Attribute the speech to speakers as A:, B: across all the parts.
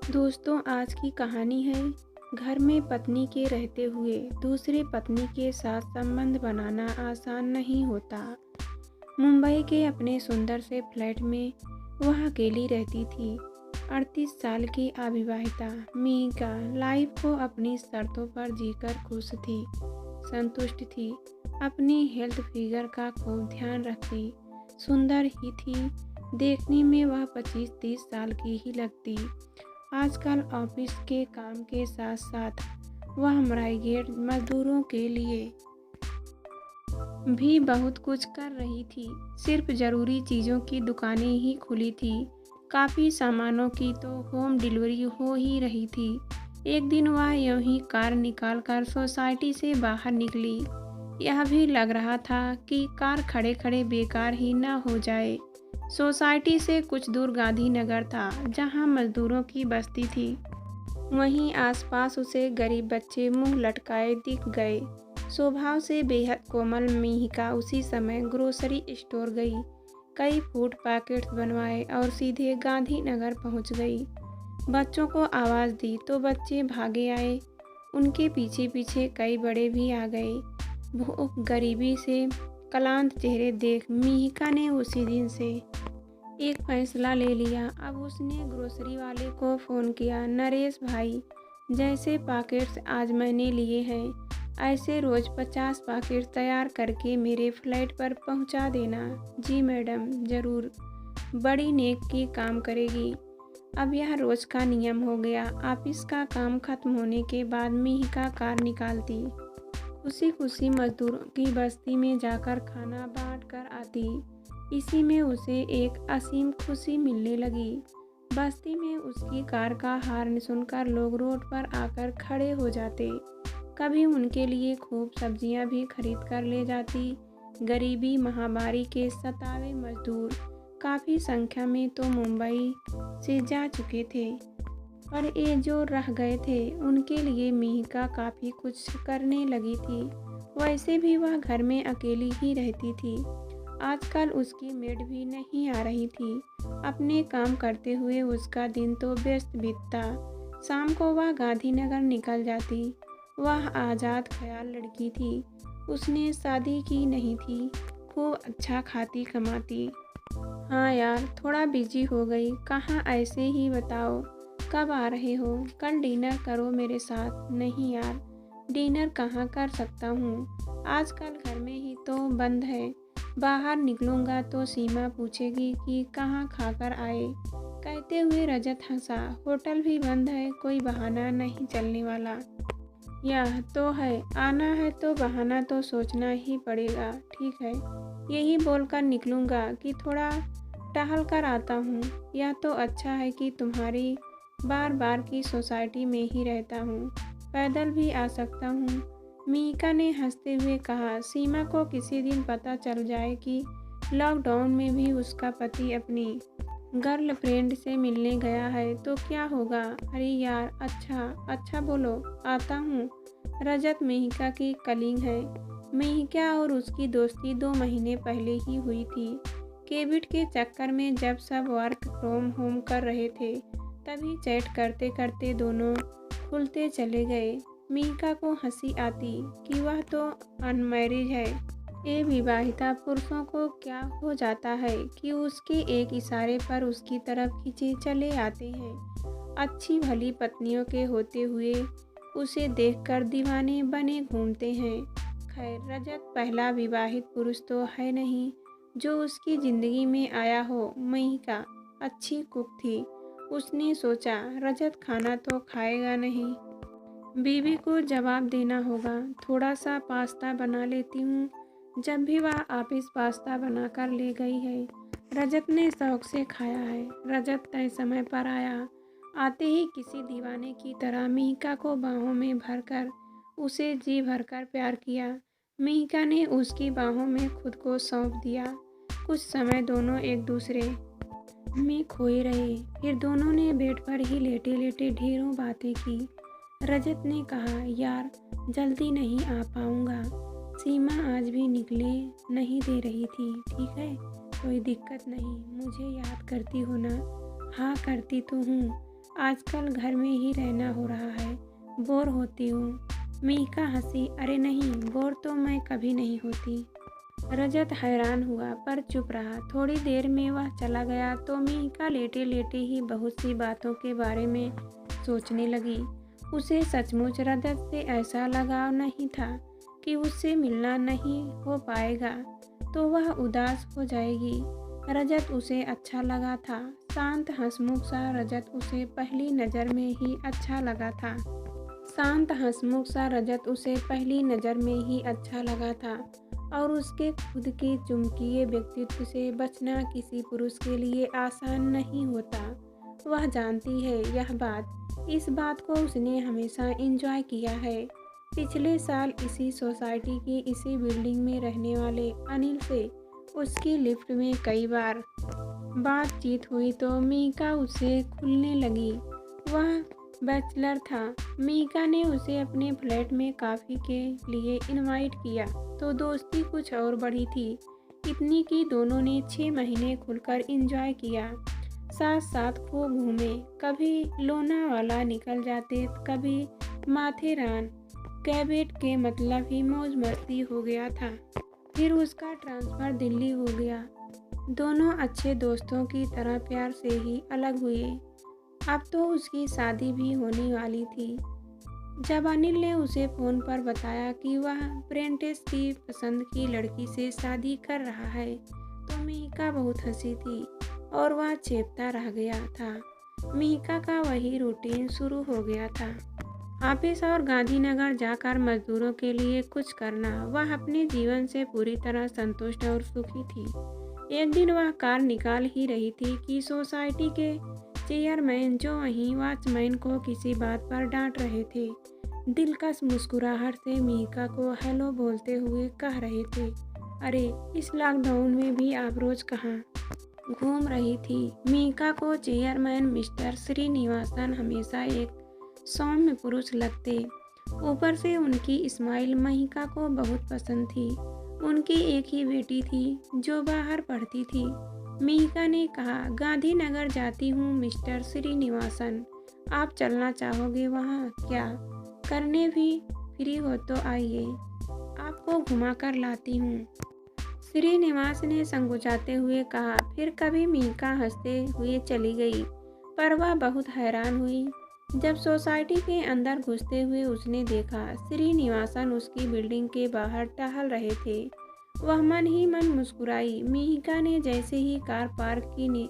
A: दोस्तों, आज की कहानी है घर में पत्नी के रहते हुए दूसरी पत्नी के साथ संबंध बनाना आसान नहीं होता। मुंबई के अपने सुंदर से फ्लैट में वह अकेली रहती थी। 38 साल की अविवाहिता मिहिका लाइफ को अपनी शर्तों पर जीकर खुश थी, संतुष्ट थी। अपनी हेल्थ फिगर का खूब ध्यान रखती, सुंदर ही थी। देखने में वह 25-30 साल की ही लगती। आजकल ऑफिस के काम के साथ साथ वह माइग्रेंट मजदूरों के लिए भी बहुत कुछ कर रही थी। सिर्फ ज़रूरी चीज़ों की दुकानें ही खुली थी, काफ़ी सामानों की तो होम डिलीवरी हो ही रही थी। एक दिन वह यूं ही कार निकालकर सोसाइटी से बाहर निकली। यह भी लग रहा था कि कार खड़े खड़े बेकार ही न हो जाए। सोसाइटी से कुछ दूर गांधीनगर था, जहां मजदूरों की बस्ती थी। वहीं आसपास उसे गरीब बच्चे मुंह लटकाए दिख गए। स्वभाव से बेहद कोमल मिहिका उसी समय ग्रोसरी स्टोर गई, कई फूड पैकेट्स बनवाए और सीधे गांधीनगर पहुंच गई। बच्चों को आवाज़ दी तो बच्चे भागे आए। उनके पीछे पीछे कई बड़े भी आ गए। भूख गरीबी से क्लांत चेहरे देख मिहिका ने उसी दिन से एक फैसला ले लिया। अब उसने ग्रोसरी वाले को फ़ोन किया, नरेश भाई, जैसे पैकेट्स आज मैंने लिए हैं, ऐसे रोज़ 50 पैकेट तैयार करके मेरे फ्लैट पर पहुंचा देना। जी मैडम, ज़रूर। बड़ी नेक की काम करेगी। अब यह रोज़ का नियम हो गया। ऑफिस का काम खत्म होने के बाद मिहिका कार निकालती, खुशी खुशी मजदूरों की बस्ती में जाकर खाना बांट कर आती। इसी में उसे एक असीम खुशी मिलने लगी। बस्ती में उसकी कार का हॉर्न सुनकर लोग रोड पर आकर खड़े हो जाते। कभी उनके लिए खूब सब्जियां भी खरीद कर ले जाती। गरीबी महामारी के सतावे मजदूर काफ़ी संख्या में तो मुंबई से जा चुके थे, पर ये जो रह गए थे उनके लिए मिहिका काफ़ी कुछ करने लगी थी। वैसे भी वह घर में अकेली ही रहती थी। आजकल उसकी मेड भी नहीं आ रही थी। अपने काम करते हुए उसका दिन तो व्यस्त बीतता। शाम को वह गांधीनगर निकल जाती। वह आज़ाद ख्याल लड़की थी। उसने शादी की नहीं थी, खूब अच्छा खाती कमाती। हाँ यार, थोड़ा बिजी हो गई। कहाँ ऐसे ही बताओ, कब आ रहे हो? कल डिनर करो मेरे साथ। नहीं यार, डिनर कहाँ कर सकता हूँ, आजकल घर में ही तो बंद है। बाहर निकलूंगा तो सीमा पूछेगी कि कहाँ खाकर आए। कहते हुए रजत हंसा। होटल भी बंद है, कोई बहाना नहीं चलने वाला। यह तो है, आना है तो बहाना तो सोचना ही पड़ेगा। ठीक है, यही बोलकर निकलूंगा कि थोड़ा टहल कर आता हूँ। यह तो अच्छा है कि तुम्हारी बार बार की सोसाइटी में ही रहता हूँ, पैदल भी आ सकता हूँ। मिहिका ने हंसते हुए कहा। सीमा को किसी दिन पता चल जाए कि लॉकडाउन में भी उसका पति अपनी गर्लफ्रेंड से मिलने गया है तो क्या होगा? अरे यार, अच्छा बोलो, आता हूँ। रजत मिहिका की कलीग है। मिहिका और उसकी दोस्ती 2 महीने पहले ही हुई थी। कोविड के चक्कर में जब सब वर्क फ्रॉम होम कर रहे थे, तभी चैट करते करते दोनों खुलते चले गए। मिहिका को हंसी आती कि वह तो अनमैरिज है। ये विवाहिता पुरुषों को क्या हो जाता है कि उसके एक इशारे पर उसकी तरफ खींचे चले आते हैं। अच्छी भली पत्नियों के होते हुए उसे देखकर दीवाने बने घूमते हैं। खैर, रजत पहला विवाहित पुरुष तो है नहीं जो उसकी जिंदगी में आया हो। मिहिका अच्छी कुक थी। उसने सोचा, रजत खाना तो खाएगा नहीं, बीवी को जवाब देना होगा। थोड़ा सा पास्ता बना लेती हूँ। जब भी वह ऑफिस पास्ता बनाकर ले गई है, रजत ने शौक से खाया है। रजत तय समय पर आया। आते ही किसी दीवाने की तरह मिहिका को बाहों में भरकर उसे जी भरकर प्यार किया। मिहिका ने उसकी बाहों में खुद को सौंप दिया। कुछ समय दोनों एक दूसरे में खोए रहे। फिर दोनों ने बेड पर ही लेटे लेटे ढेरों बातें की। रजत ने कहा, यार जल्दी नहीं आ पाऊंगा। सीमा आज भी निकले नहीं दे रही थी। ठीक है, कोई दिक्कत नहीं, मुझे याद करती हो ना? हाँ करती तो हूँ। आजकल घर में ही रहना हो रहा है, बोर होती हूँ। मीका हंसी, अरे नहीं, बोर तो मैं कभी नहीं होती। रजत हैरान हुआ पर चुप रहा। थोड़ी देर में वह चला गया तो मीका लेटे लेटे ही बहुत सी बातों के बारे में सोचने लगी। उसे सचमुच रजत से ऐसा लगाव नहीं था कि उससे मिलना नहीं हो पाएगा तो वह उदास हो जाएगी। रजत उसे अच्छा लगा था। शांत हंसमुख सा रजत उसे पहली नज़र में ही अच्छा लगा था। और उसके खुद के चुंबकीय व्यक्तित्व से बचना किसी पुरुष के लिए आसान नहीं होता। वह जानती है यह बात। इस बात को उसने हमेशा एंजॉय किया है। पिछले साल इसी सोसाइटी की इसी बिल्डिंग में रहने वाले अनिल से उसकी लिफ्ट में कई बार बातचीत हुई तो मीका उसे खुलने लगी। वह बैचलर था। मीका ने उसे अपने फ्लैट में कॉफ़ी के लिए इनवाइट किया तो दोस्ती कुछ और बढ़ी थी। इतनी कि दोनों ने 6 महीने खुलकर एंजॉय किया। साथ साथ खूब घूमे, कभी लोनावाला निकल जाते, कभी माथेरान। कैबेट के मतलब ही मौज मस्ती हो गया था। फिर उसका ट्रांसफ़र दिल्ली हो गया। दोनों अच्छे दोस्तों की तरह प्यार से ही अलग हुए। अब तो उसकी शादी भी होने वाली थी। जब अनिल ने उसे फ़ोन पर बताया कि वह प्रेंटिस की पसंद की लड़की से शादी कर रहा है तो मीका बहुत हंसी थी और वह चेपता रह गया था। मीका का वही रूटीन शुरू हो गया था। ऑफिस और गांधीनगर जाकर मजदूरों के लिए कुछ करना। वह अपने जीवन से पूरी तरह संतुष्ट और सुखी थी। एक दिन वह कार निकाल ही रही थी कि सोसाइटी के चेयरमैन जो वहीं वॉचमैन को किसी बात पर डांट रहे थे, दिलकश मुस्कुराहट से मीका को हेलो बोलते हुए कह रहे थे, अरे इस लॉकडाउन में भी आप रोज कहाँ घूम रही थी। मीका को चेयरमैन मिस्टर श्रीनिवासन हमेशा एक सौम्य पुरुष लगते। ऊपर से उनकी स्माइल मीका को बहुत पसंद थी। उनकी एक ही बेटी थी जो बाहर पढ़ती थी। मीका ने कहा, गांधीनगर जाती हूँ मिस्टर श्रीनिवासन, आप चलना चाहोगे वहाँ क्या करने? भी फ्री हो तो आइए, आपको घुमा कर लाती हूँ। श्रीनिवास ने संकोचाते हुए कहा। फिर कभी मीका हंसते हुए चली गई पर वह बहुत हैरान हुई जब सोसाइटी के अंदर घुसते हुए उसने देखा श्रीनिवासन उसकी बिल्डिंग के बाहर टहल रहे थे। वह मन ही मन मुस्कुराई। मीका ने जैसे ही कार पार्क की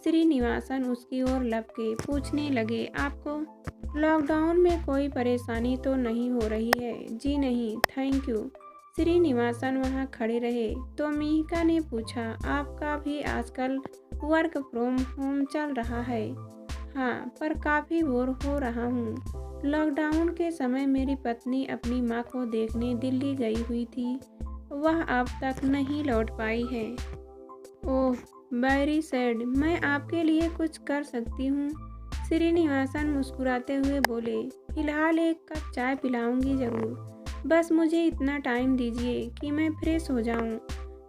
A: श्रीनिवासन उसकी ओर लपके पूछने लगे, आपको लॉकडाउन में कोई परेशानी तो नहीं हो रही है? जी नहीं, थैंक यू। श्रीनिवासन वहाँ खड़े रहे तो मीका ने पूछा, आपका भी आजकल वर्क फ्रॉम होम चल रहा है? हाँ, पर काफ़ी बोर हो रहा हूँ। लॉकडाउन के समय मेरी पत्नी अपनी माँ को देखने दिल्ली गई हुई थी। वह अब तक नहीं लौट पाई है। ओह, वेरी सैड। मैं आपके लिए कुछ कर सकती हूँ? श्रीनिवासन मुस्कुराते हुए बोले, फिलहाल एक कप चाय पिलाऊंगी ज़रूर। बस मुझे इतना टाइम दीजिए कि मैं फ्रेश हो जाऊँ।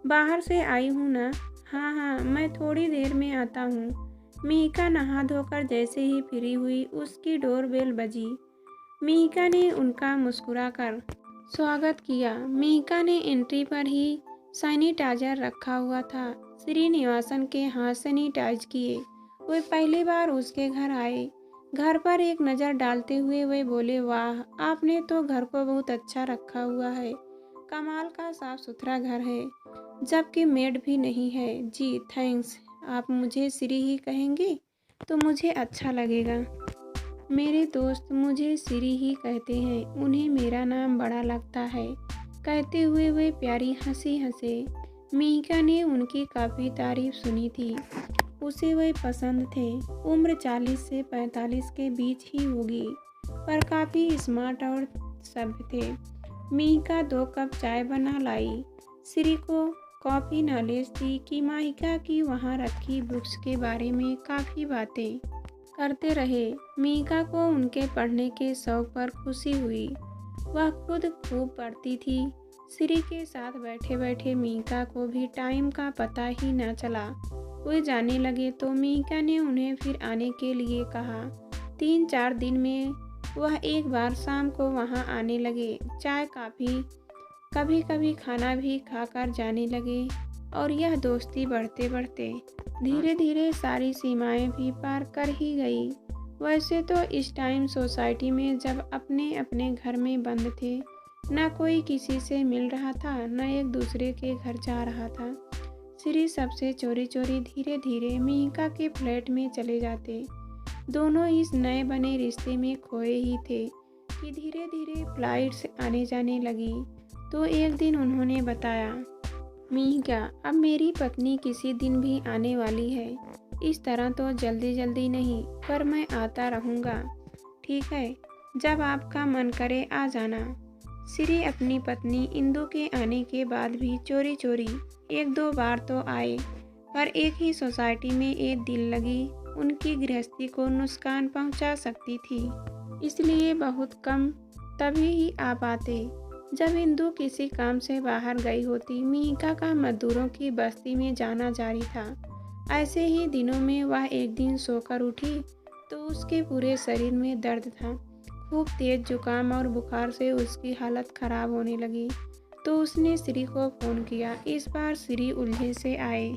A: बाहर से आई हूँ ना। हाँ, मैं थोड़ी देर में आता हूँ। मीका नहा धोकर जैसे ही फ्री हुई उसकी डोरबेल बजी। मीका ने उनका मुस्कुराकर स्वागत किया। मीका ने एंट्री पर ही सैनिटाइजर रखा हुआ था। श्रीनिवासन के हाथ सैनिटाइज किए। वे पहली बार उसके घर आए। घर पर एक नज़र डालते हुए वे बोले, वाह, आपने तो घर को बहुत अच्छा रखा हुआ है। कमाल का साफ सुथरा घर है, जबकि मेड भी नहीं है। जी थैंक्स। आप मुझे श्री ही कहेंगे तो मुझे अच्छा लगेगा। मेरे दोस्त मुझे श्री ही कहते हैं, उन्हें मेरा नाम बड़ा लगता है। कहते हुए वे प्यारी हंसी हंसे। मीका ने उनकी काफ़ी तारीफ सुनी थी। उसे वे पसंद थे। उम्र 40 से 45 के बीच ही होगी, पर काफ़ी स्मार्ट और सभ्य थे। मीका 2 कप चाय बना लाई। श्री को कॉफ़ी नॉलेज थी कि मीका की वहाँ रखी बुक्स के बारे में काफ़ी बातें करते रहे। मीका को उनके पढ़ने के शौक़ पर खुशी हुई। वह खुद खूब पढ़ती थी। श्री के साथ बैठे बैठे मीका को भी टाइम का पता ही न चला। वे जाने लगे तो मीका ने उन्हें फिर आने के लिए कहा। 3-4 दिन में वह एक बार शाम को वहाँ आने लगे। चाय कॉफ़ी, कभी कभी खाना भी खाकर जाने लगे और यह दोस्ती बढ़ते बढ़ते धीरे धीरे सारी सीमाएं भी पार कर ही गई। वैसे तो इस टाइम सोसाइटी में जब अपने अपने घर में बंद थे, न कोई किसी से मिल रहा था, न एक दूसरे के घर जा रहा था। श्री सबसे चोरी चोरी धीरे धीरे मिहिका के फ्लैट में चले जाते। दोनों इस नए बने रिश्ते में खोए ही थे कि धीरे धीरे फ्लाइट्स आने जाने लगी। तो एक दिन उन्होंने बताया, मिहिका, अब मेरी पत्नी किसी दिन भी आने वाली है। इस तरह तो जल्दी जल्दी नहीं, पर मैं आता रहूँगा, ठीक है? जब आपका मन करे आ जाना। श्री अपनी पत्नी इंदु के आने के बाद भी चोरी चोरी 1-2 बार तो आए, पर एक ही सोसाइटी में एक दिल लगी उनकी गृहस्थी को नुकसान पहुंचा सकती थी, इसलिए बहुत कम तभी ही आ पाते जब इंदु किसी काम से बाहर गई होती। मिहिका का मजदूरों की बस्ती में जाना जारी था। ऐसे ही दिनों में वह एक दिन सोकर उठी तो उसके पूरे शरीर में दर्द था। खूब तेज जुकाम और बुखार से उसकी हालत खराब होने लगी। तो उसने श्री को फ़ोन किया। इस बार श्री उलझे से आए।